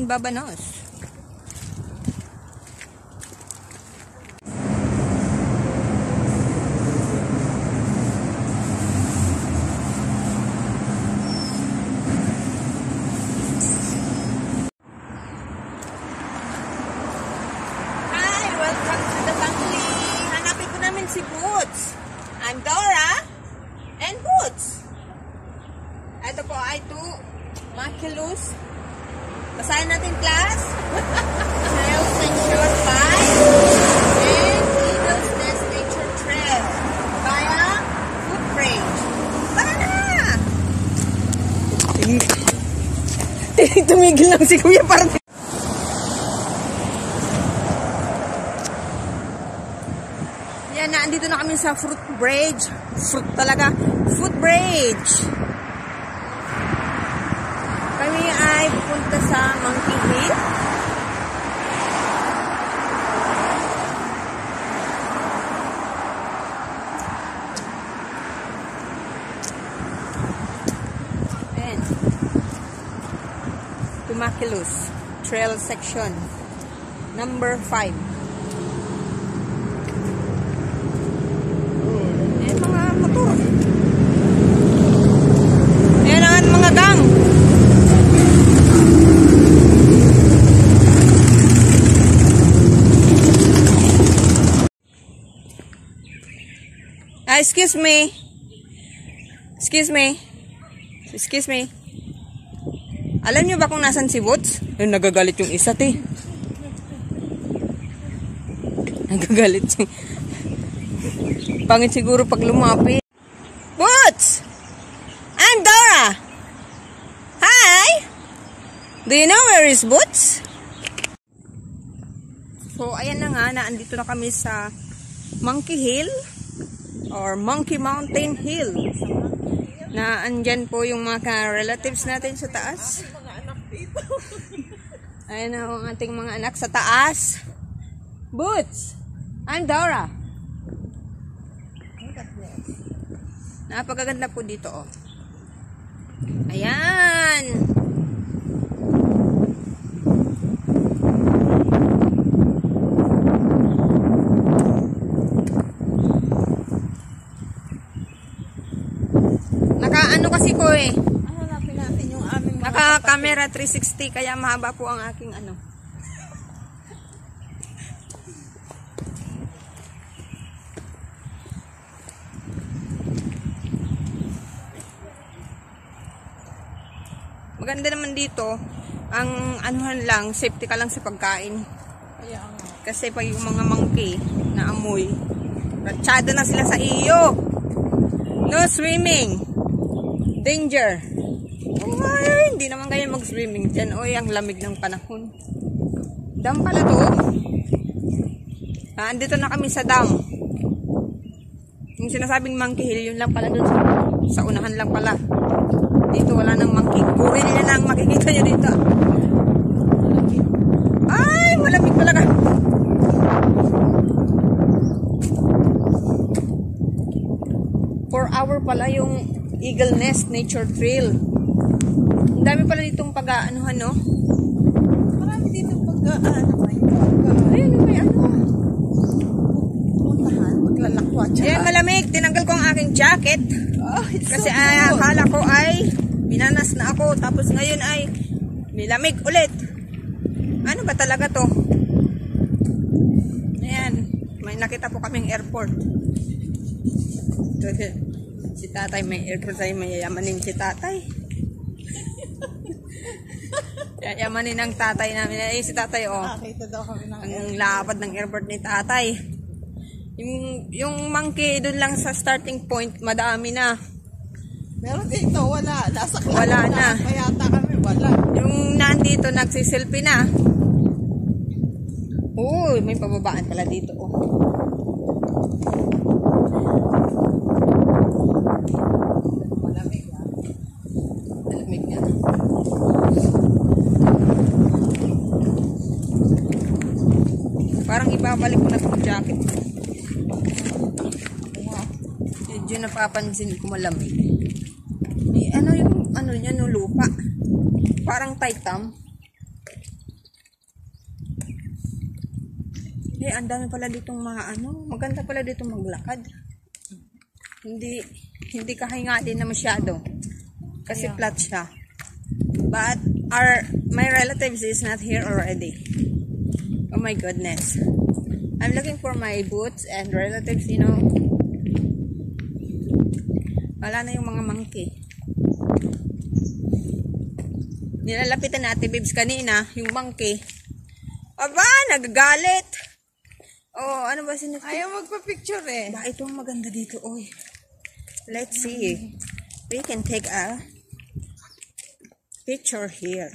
San Babanos. Hi! Welcome to the family! Hanapin ko namin si Boots. I'm Dora and Boots. Ito po ay Maculus. Basahin natin, class. Trails Secured by and Eagle's Nest Nature Trail via Footbridge. Tara na! Tumigil lang si Kuya para... Yan na, andito na kami sa Footbridge. Fruit talaga. Footbridge. Kami ay pupunta sa Monkey Hill. Ayan. Maculus Trail Section number 5. Ayan mga motor. Ayan ang mga gang. Excuse me. Excuse me. Excuse me. Alam niyo ba kung nasan si Boots? Yung nagagalit yung isa, te. Nagagalit siya. Pangit siguro pag lumapit. Boots! I'm Dora! Hi! Do you know where is Boots? So, ayan na nga, naandito na kami sa Monkey Hill or Monkey Mountain Hill. Na andyan po yung mga relatives natin sa taas. Ayan na ang ating mga anak sa taas. Boots! I'm Dora. Napakaganda po dito, oh. Ayan! Naka-ano kasi ko eh. Hanapin natin yung aming mga Naka-camera 360 kaya mahaba po ang aking ano. Maganda naman dito, ang anuhan lang, safety ka lang sa pagkain. Kaya nga. Kasi pag yung mga monkey na amoy, ratsyado na sila sa iyo. No swimming. Danger. Ay, hindi naman kayo mag-swimming dyan. Oy, ang lamig ng panahon. Dam pala to. Andito na kami sa dam. Yung sinasabing Monkey Hill, yun lang pala dun sa unahan lang pala. Dito wala nang monkey. Gorilla na ang makikita nyo dito. Ay, malamig talaga. 4-hour pala yung Eagle Nest Nature Trail. Ang dami pala ditong pag-aanuhan, no? Marami dito pag-ano. Ayun, may ano. Puntahan, maglalakwat. Ayan, malamig. Tinanggal ko ang aking jacket. Oh, Kasi akala ko ay binanas na ako. Tapos ngayon ay may lamig ulit. Ano ba talaga to? Ayan. May nakita po kaming airport. Si tatay may airport ay mayayamanin si tatay. Yayamanin ang tatay namin. Ay, si tatay, oh. Nakita daw kami ng Ang lapad ng airport ni tatay. Yung monkey doon lang sa starting point, madami na. Meron dito, wala. Nasa Wala na. Kaya yata kami, wala. Yung nandito, nagsiselfie na. Uy, may pababaan pala dito, oh. Malamig na. Malamig na. Parang ibabalik ko na itong jacket. Medyo napapansin ko malamig. May ano yung ano niya, no, lupa. Parang taitam. Ang dami pala ditong mga ano, maganda pala ditong maglakad. Hindi kahingatin na masyado. Kasi flat siya. But my relatives is not here already. Oh my goodness. I'm looking for my boots and relatives, you know. Wala na yung mga monkey. Nilalapitan natin, babes, kanina, yung monkey. Aba, nagagalit. Oh, ano ba sinito? Ayaw magpa-picture eh. Ba, ito ang maganda dito, oy. Let's see. We can take a picture here.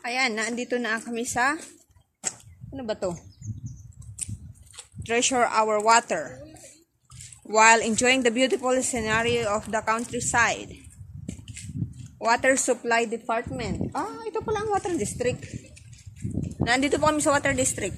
Ayan, naandito na kami sa, ano ba to? Treasure our water while enjoying the beautiful scenery of the countryside. Water Supply Department. Ito pala ang water district. Nandito po kami sa water district.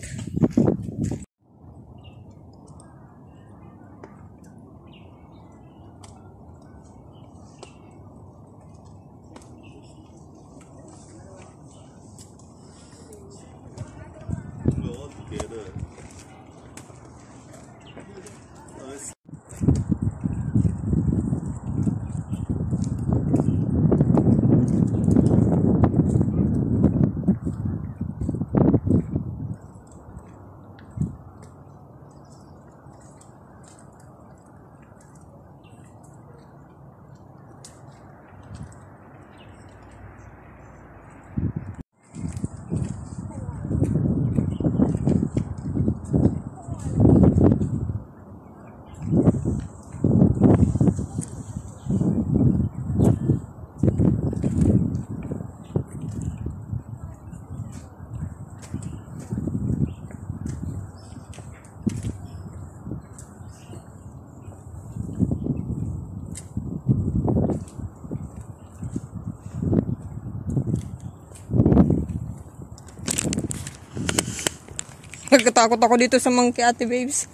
Nagkatakot ako dito sa monkey, ate babes.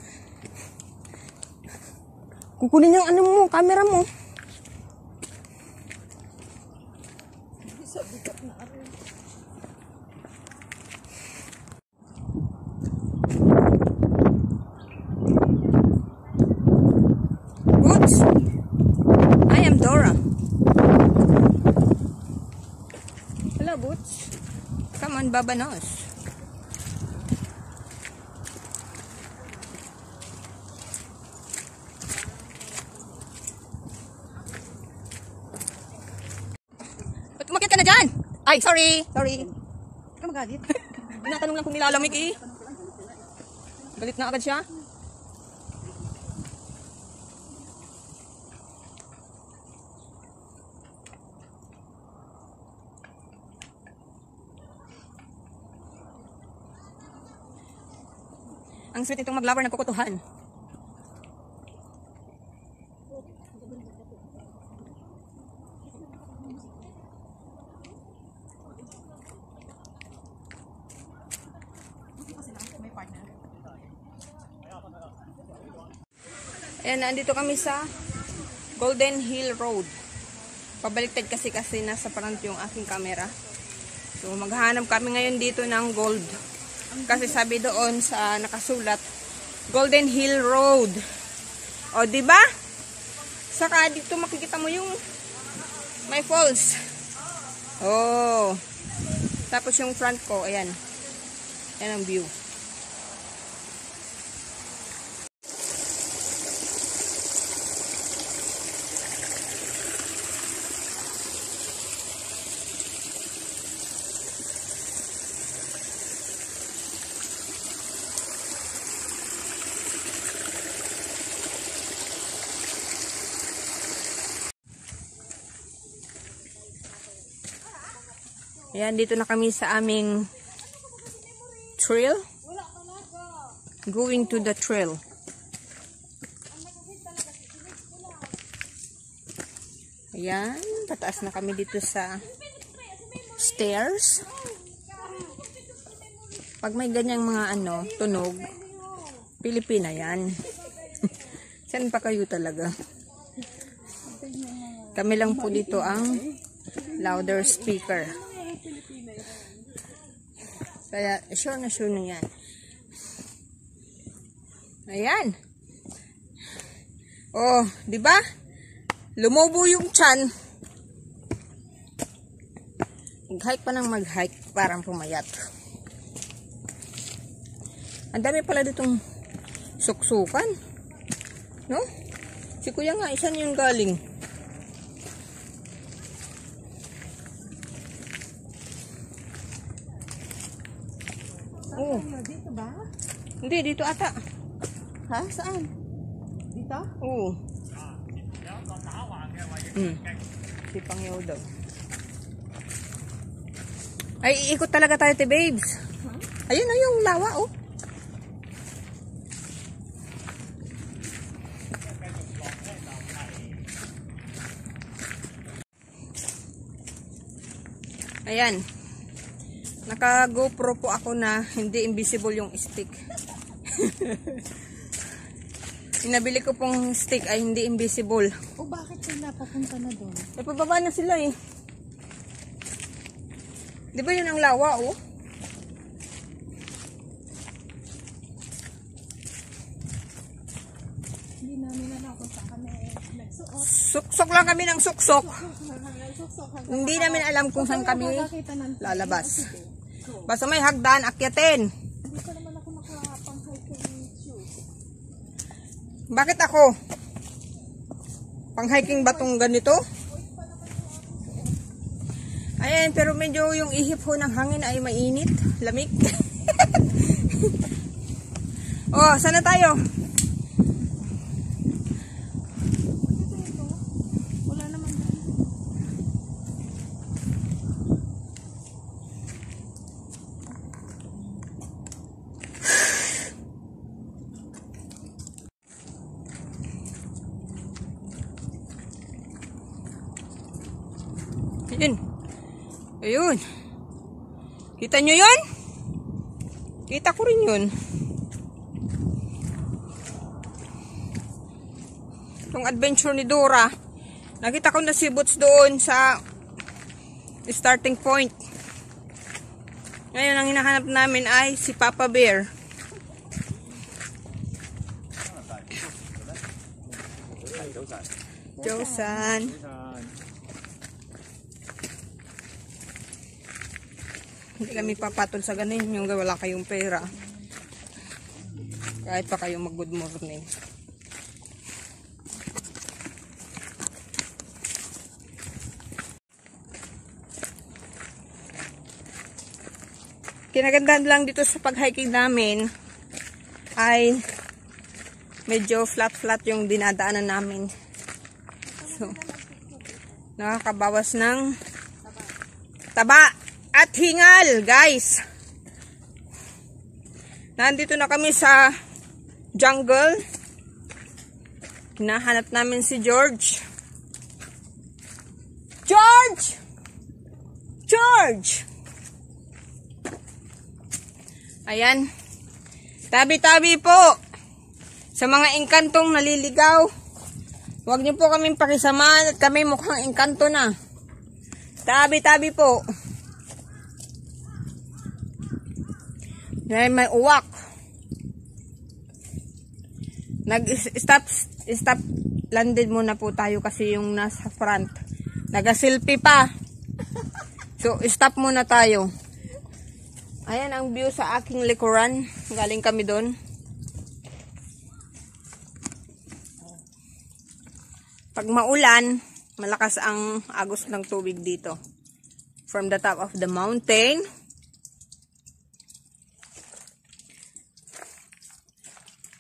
Kukunin yung ano mo, camera mo. Boots? I am Dora. Hello, Boots. Come on, Babanos. Umakit ka na dyan! Ay, sorry! Sorry! Huwag ka magalit. Tinatanong lang kung nilalamig eh. Galit na agad siya. Ang sweet itong mag-lover ng kukutuhan. Ayan, nandito kami sa Golden Hill Road. Pabaliktad kasi nasa front yung aking camera. So, maghahanap kami ngayon dito ng gold. Kasi sabi doon sa nakasulat, Golden Hill Road. O, diba? Saka dito makikita mo yung may falls. Oh. Tapos yung front ko, ayan. Ayan ang view. Ayan, dito na kami sa aming trail. Going to the trail. Ayan, pataas na kami dito sa stairs. Pag may ganyang mga tunog, Pilipina yan. Saan pa kayo talaga? Kami lang po dito ang louder speaker. Kaya, sure na yan. Ayan. Oh, di ba? Lumubo yung tiyan. Mag-hike pa ng mag-hike, parang pumayat. Ang dami pala ditong suksukan. No? Si kuya nga, isan yung galing. Oh. Dito ba? Hindi, dito ata. Ha? Saan? Dito? Oo. Si Pangyaw daw. Ay, iikot talaga tayo, te babes. Ayun na yung lawa, oh. Ayan. Naka GoPro po ako na hindi invisible yung stick. Inabili ko pong stick ay hindi invisible. O bakit sila papunta na doon? Eh, pababa na sila eh. Di ba yun ang lawa, oh? Hindi namin alam kung saan kami nagsuot. Suksok lang kami ng suksok. Hindi namin alam kung saan kami lalabas. Basta may hagdan, akyatin. Hindi ko naman ako nakapang-hiking shoes. Bakit ako? Pang-hiking ba tong ganito? Ayan, pero medyo yung ihip ho ng hangin ay mainit. Lamig. Oh, sana tayo? Wala naman. Ayun. Ayun. Kita nyo yun? Kita ko rin yun. Itong adventure ni Dora. Nakita ko na si Boots doon sa starting point. Ngayon, ang hinahanap namin ay si Papa Bear. Josan. Hindi kami papatol sa ganun yung wala kayong pera. Kahit pa kayong mag-good morning. Kinagandahan lang dito sa pag-hiking namin ay medyo flat-flat yung dinadaanan namin. So, nakakabawas ng taba at hingal, guys. Nandito na kami sa jungle. Hinahanap namin si George. George! George! Ayan. Tabi-tabi po. Sa mga engkantong naliligaw. Huwag niyo po kaming pakisamahan at kami mukhang engkanto na. Tabi-tabi po. Dahil may uwak. Stop landed muna po tayo kasi yung nasa front. Nagasilpi pa. So, stop muna tayo. Ayan ang view sa aking likuran. Galing kami doon. Pag maulan, malakas ang agos ng tubig dito. From the top of the mountain.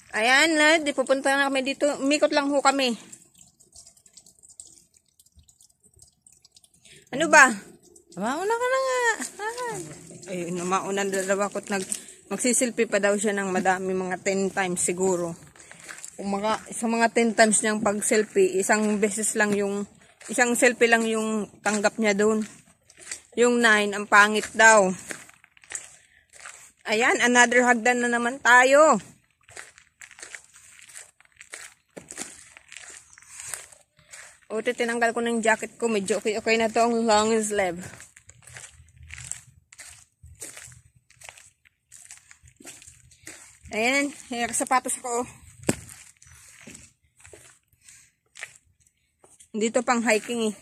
Ayan na, di pupunta na kami dito. Umikot lang ho kami. Ano ba? Mauna ka na nga. Ay, mauna daw ako at magsisilpi pa daw siya ng madami, mga 10 times siguro. Kung sa mga 10 times niyang pag-selfie, isang selfie lang yung tanggap niya doon. Yung 9, ang pangit daw. Ayan, another hagdan na naman tayo. O, tinanggal ko ng jacket ko. Medyo okay na to ang long sleeve. Ayan, sapatos ako. Dito pang hiking eh.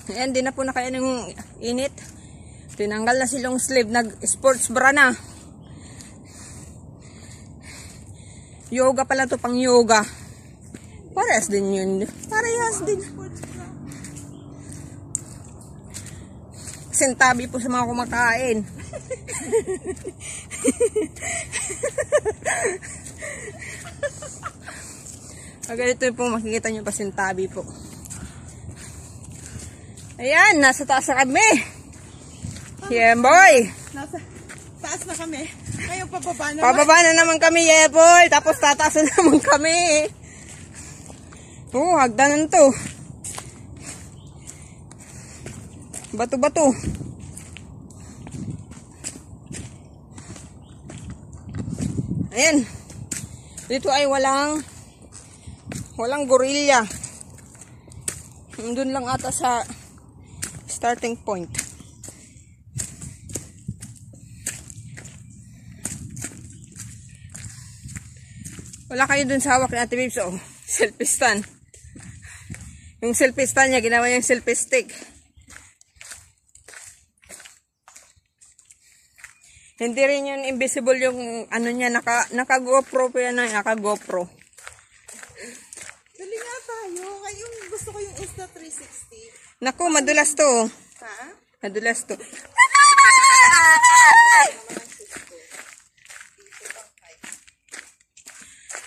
Ayan, di na po na kaya ng init. Tinanggal na silong sleeve, nag-sports bra na. Yoga pala to, pang yoga. Parehas din yun. Parehas din. Sintabi po sa mga kumakain. Ganito po, makikita nyo pa sintabi po. Ayan, nasa taas na kami. Yeah, boy. Nasa taas na kami. Ngayon pababa na. Pababa na naman kami, yeah, boy. Tapos tataas na naman kami. Hagdanan to. Bato-bato. Ayan. Dito ay walang gorilla. Doon lang ata sa starting point. Wala kayo dun sa hawak ni Ate Bibs, oh. Selfie stand. Yung selfie stand niya, ginawa niyang selfie stick. Hindi rin yun invisible yung ano niya, naka-GoPro pa yan, naka-GoPro. Dali nga tayo. Yung gusto ko yung Insta360. Naku, madulas to. Ha? Madulas to.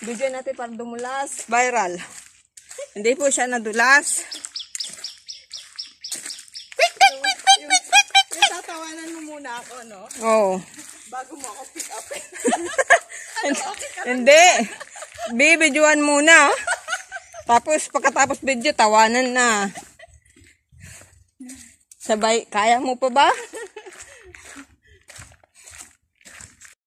Video natin para dumulas. Viral. Hindi po siya nadulas. Yung tatawanan mo muna ako, no? Oo. Bago mo ako pick up. Hindi. Bibidyoan muna. Tapos pagkatapos video, tawanan na. Sabay, kaya mo pa ba?